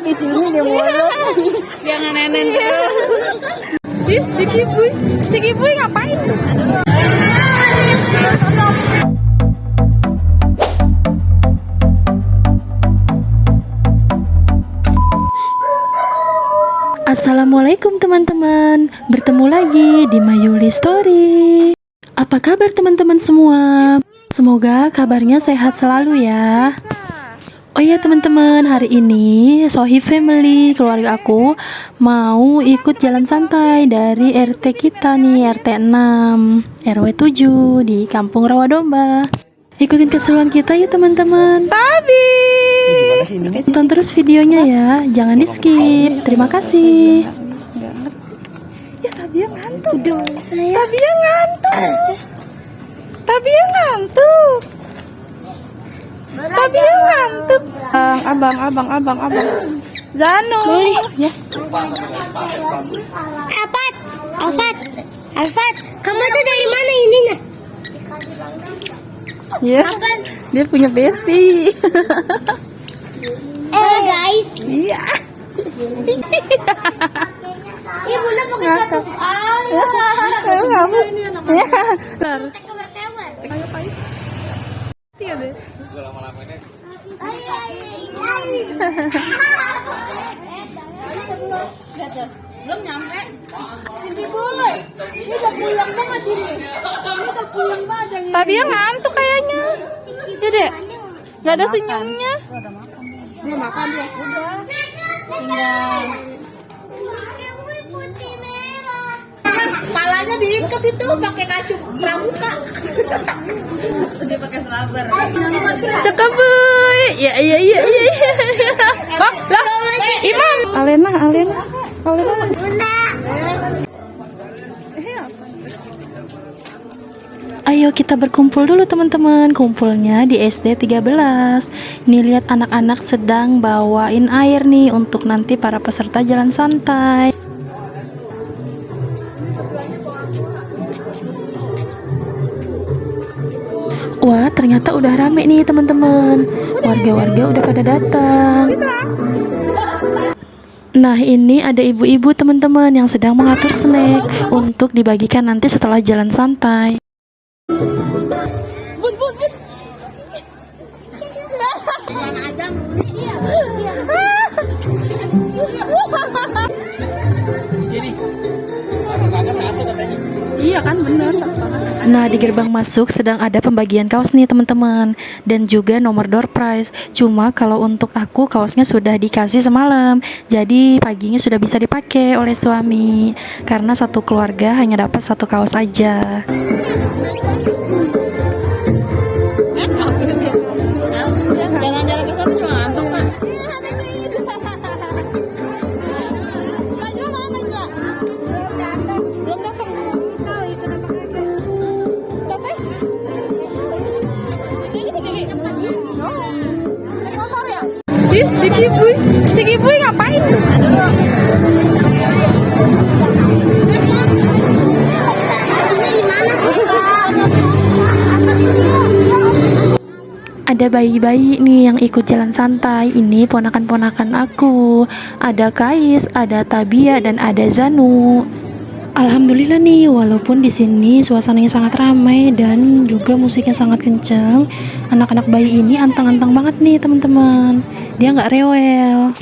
di sini dia mulu. Jangan nenen dulu. Ih, Cikibuy ngapain tuh? Assalamualaikum teman-teman, bertemu lagi di Mayuli Story. Apa kabar teman-teman semua? Semoga kabarnya sehat selalu ya. Oh iya teman-teman, hari ini Sohi Family, keluarga aku mau ikut jalan santai dari RT kita nih, RT 6 RW 7 di Kampung Rawadomba. Ikutin keseruan kita yuk teman-teman. Tadi tonton terus videonya ya, jangan di skip. Terima kasih. Ya Tabia ngantuk dong saya. Tabia ngantuk. Tabia ngantuk. Tabia ngantuk. Abang. Zano. Ya. Alfat, kamu tuh dari mana ininya? Ya. Dia punya bestie. Guys. Iya. Iya bunda pakai satu. Ngapus. Ya. Bentar. Iya deh. Belum nyampe. Ini boy. Ini udah pulang banget ini. Ini udah pulang banget. Tapi ya ngantuk kayaknya. Ya deh. Gak ada senyumnya. Udah makan dia. Udah. Tinggal. Palanya diikat itu pakai kacung pramuka. Dia pakai selaber. Cakep boy. Ya. Lah, Imam. Alena. Ayo kita berkumpul dulu teman-teman. Kumpulnya di SD 13. Nih lihat anak-anak sedang bawain air nih untuk nanti para peserta jalan santai. Wah, ternyata udah rame nih teman-teman. Warga-warga udah pada datang. Nah, ini ada ibu-ibu teman-teman yang sedang mengatur snack untuk dibagikan nanti setelah jalan santai. Iya kan bener. Nah di gerbang masuk sedang ada pembagian kaos nih teman-teman, dan juga nomor door prize. Cuma kalau untuk aku kaosnya sudah dikasih semalam, jadi paginya sudah bisa dipakai oleh suami karena satu keluarga hanya dapat satu kaos aja. Jalan-jalan ke sana juga ngantuk kan? Cikibuy ngapain tuh? Ada bayi-bayi nih yang ikut jalan santai. Ini ponakan-ponakan aku. Ada Kais, ada Tabia, dan ada Zanu. Alhamdulillah nih, walaupun di sini suasananya sangat ramai dan juga musiknya sangat kencang, anak-anak bayi ini antang-antang banget nih teman-teman. Dia nggak rewel.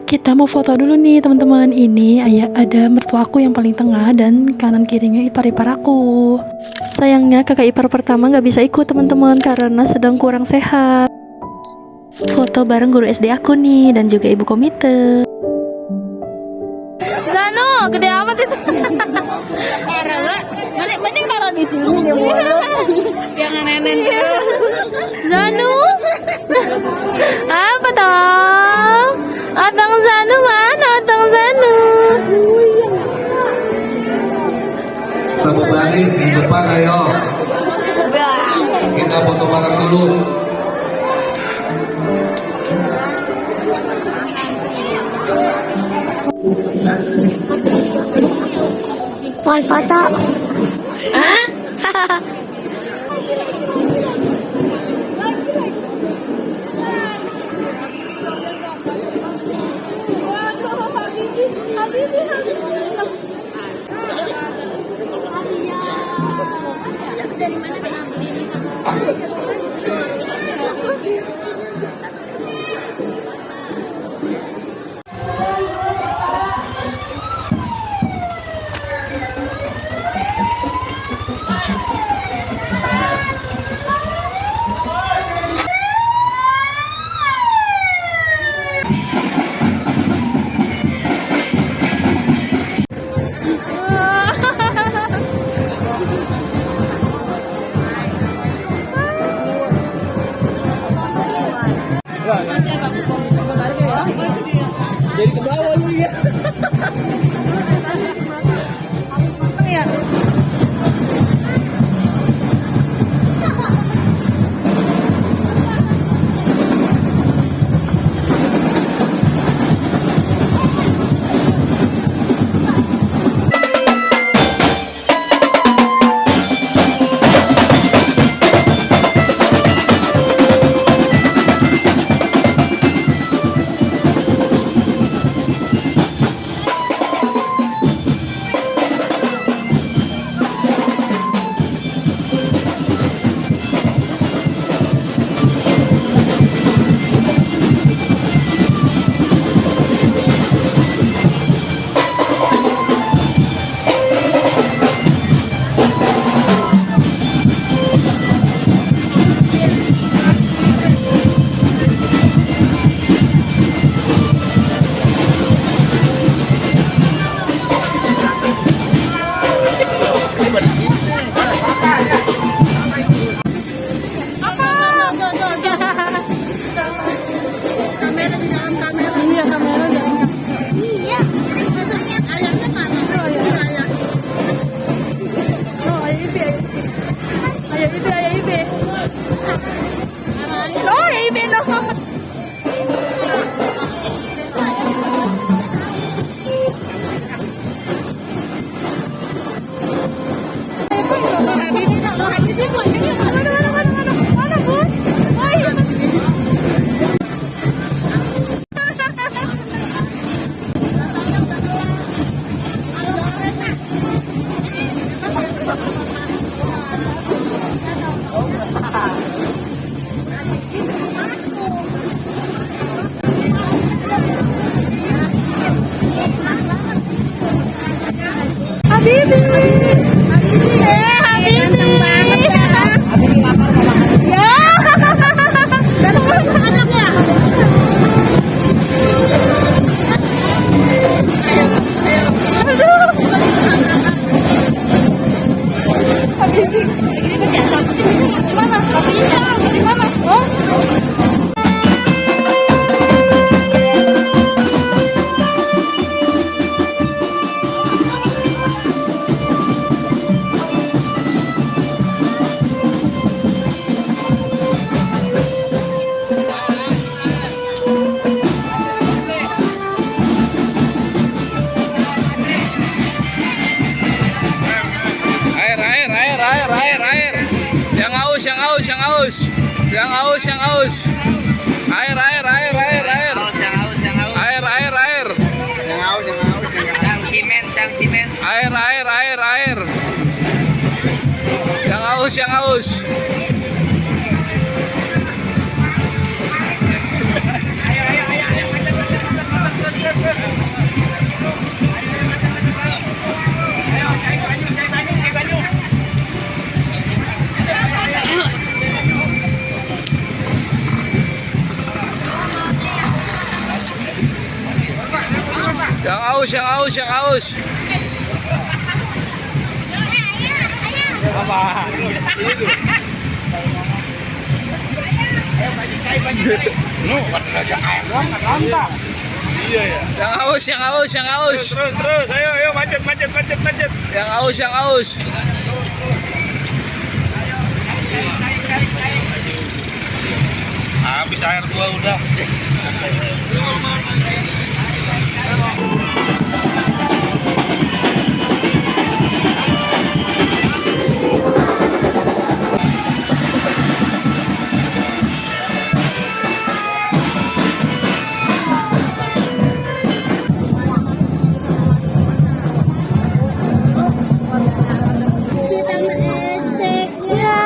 Kita mau foto dulu nih teman-teman. Ini ada mertuaku yang paling tengah dan kanan kirinya ipar-ipar aku. Sayangnya kakak ipar pertama nggak bisa ikut teman-teman karena sedang kurang sehat. Foto bareng guru SD aku nih dan juga ibu komite. Zano, gede amat itu. Mending taruh Isinya di mulut. Jangan nenen dulu. Zanu? Apa toh? Otong Zanu mana? Otong Zanu. Tepuk manis di depan ayo. Kita foto bareng dulu. Mau foto? Jadi ke bawah lu ya. Yang aus. Air. Air. Cangcimen. Air. Yang aus. Yang aus. Apa? Ini tuh. Iya ya. Yang haus, yang haus, yang haus. Terus, ayo, macet. Yang haus, yang haus. Habis air gua udah. Kita mengetek ya.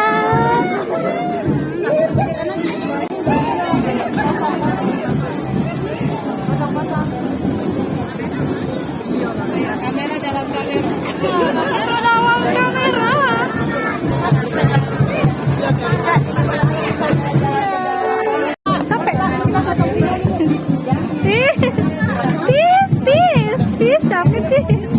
Kamera dalam kamera. Tis, capek tis.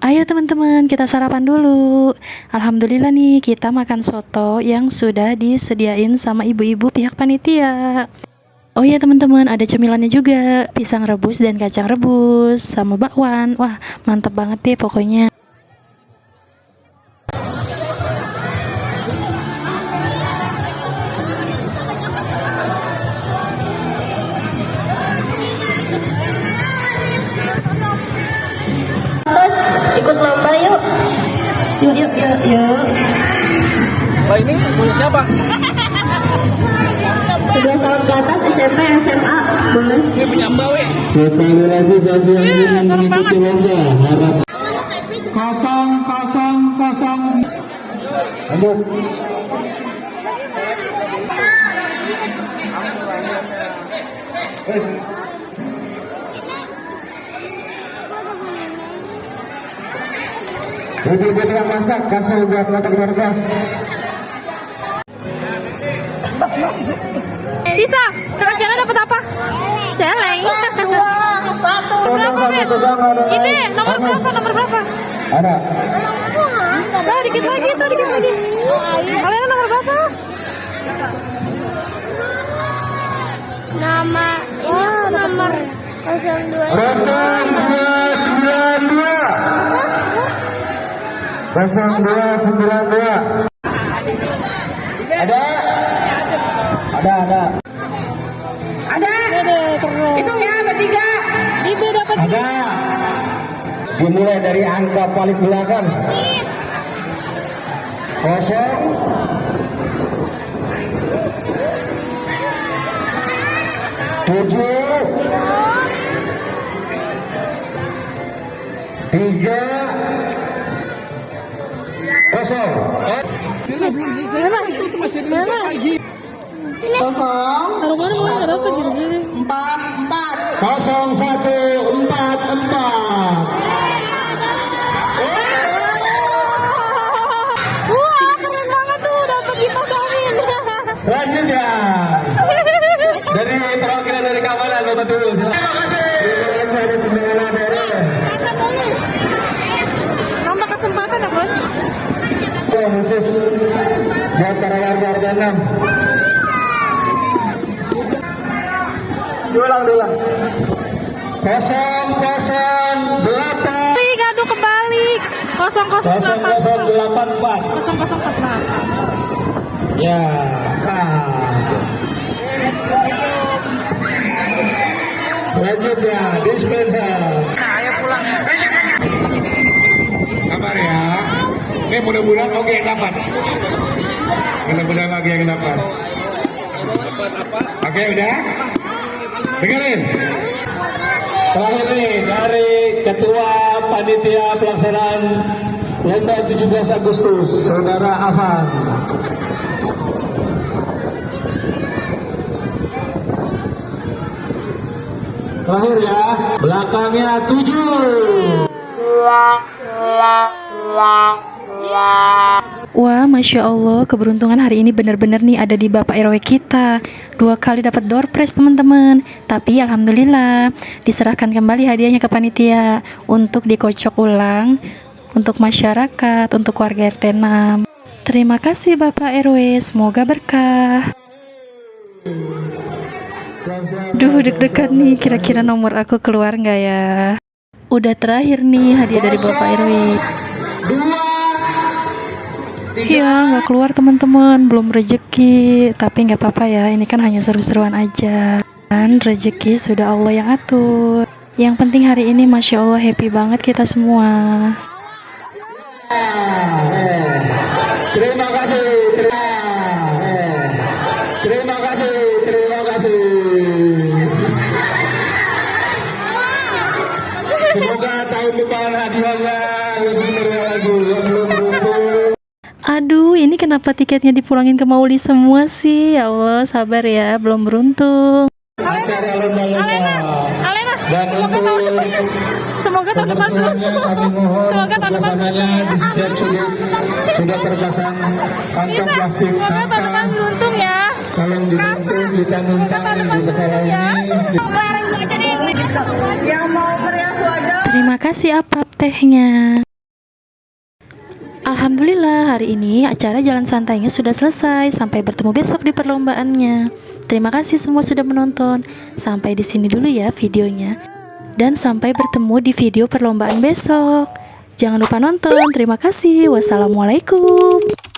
Ayo teman-teman, kita sarapan dulu. Alhamdulillah nih, kita makan soto yang sudah disediain sama ibu-ibu pihak panitia. Oh ya teman-teman, ada cemilannya juga, pisang rebus dan kacang rebus sama bakwan. Wah, mantep banget deh pokoknya. Terus ikut lomba yuk. Yuk. Lah ini punya siapa? 11 tahun ke atas SMP SMA boleh. Ini punya Mbak we. Sekali lagi bagi yang ingin mengikuti lomba harap kosong. Lanjut. Ibu-ibu tukang masak, kasih buat masak berkas. Sisa, kira-kira dapat apa? Celeng. 2, 1. Berapa, Ben? Ini nomor berapa? Ada. Dikit lagi. Kalian nomor berapa? Nama ini nomor 02. 0292. Ada. Hitung ya, bertiga. Ibu dapat Ada. Dimulai dari angka paling belakang. 0 7 3 0. Kosong. Taruh-taruh apa gini-gini. 4. 0144. Wah, keren banget tuh, dapat dipasangin. Selanjutnya dari perwakilan dari keamanan Bapak Tuh. Terima kasih. Terima kasih ada sembilan dari Nambah kesempatan ya, Bun? khusus buat para warga RT 6. Diulang. 008 Aduh, kebalik. 0084. 0084. Ya, sah. Selanjutnya dispenser. Nah, ayo pulang ya. Kabar ya. Ini mudah-mudahan oke yang dapat. Mudah-mudahan oke yang dapat. Oke udah. Dengerin. Terakhir nih dari Ketua Panitia Pelaksanaan Lomba 17 Agustus, Saudara Afan. Terakhir ya, belakangnya 7. Wah, Masya Allah, keberuntungan hari ini benar-benar nih ada di Bapak RW kita. 2 kali dapat door prize teman-teman. Tapi Alhamdulillah, diserahkan kembali hadiahnya ke panitia untuk dikocok ulang untuk masyarakat, untuk warga RT 6. Terima kasih Bapak RW, semoga berkah. Duh, deg-degan nih, kira-kira nomor aku keluar nggak ya? Udah terakhir nih hadiah dari Bapak RW. 2 Ya, nggak keluar teman-teman, belum rezeki. Tapi nggak apa-apa ya, ini kan hanya seru-seruan aja. Dan rezeki sudah Allah yang atur. Yang penting hari ini Masya Allah happy banget kita semua. Terima kasih. Terima kasih. Semoga tahun depan hadiahnya lebih meriah lagi. Yang belum beruntung. Aduh, ini kenapa tiketnya dipulangin ke Mauli semua sih? Ya Allah, sabar ya, belum beruntung. Acara lomba-lomba. Alena, Dan untuk semoga tahun depan keberhasilannya kami mohon Semoga tahun depan pelaksananya di setiap sudut sudah terpasang kantong plastik semoga tahun depan sampah. beruntung ya. Tolong dibantu ditanggung-tanggung di sekolah ini. Yang mau merias wajah. Terima kasih Apap tehnya. Alhamdulillah, hari ini acara jalan santainya sudah selesai. Sampai bertemu besok di perlombaannya. Terima kasih semua sudah menonton. Sampai di sini dulu ya videonya. Dan sampai bertemu di video perlombaan besok. Jangan lupa nonton. Terima kasih. Wassalamualaikum.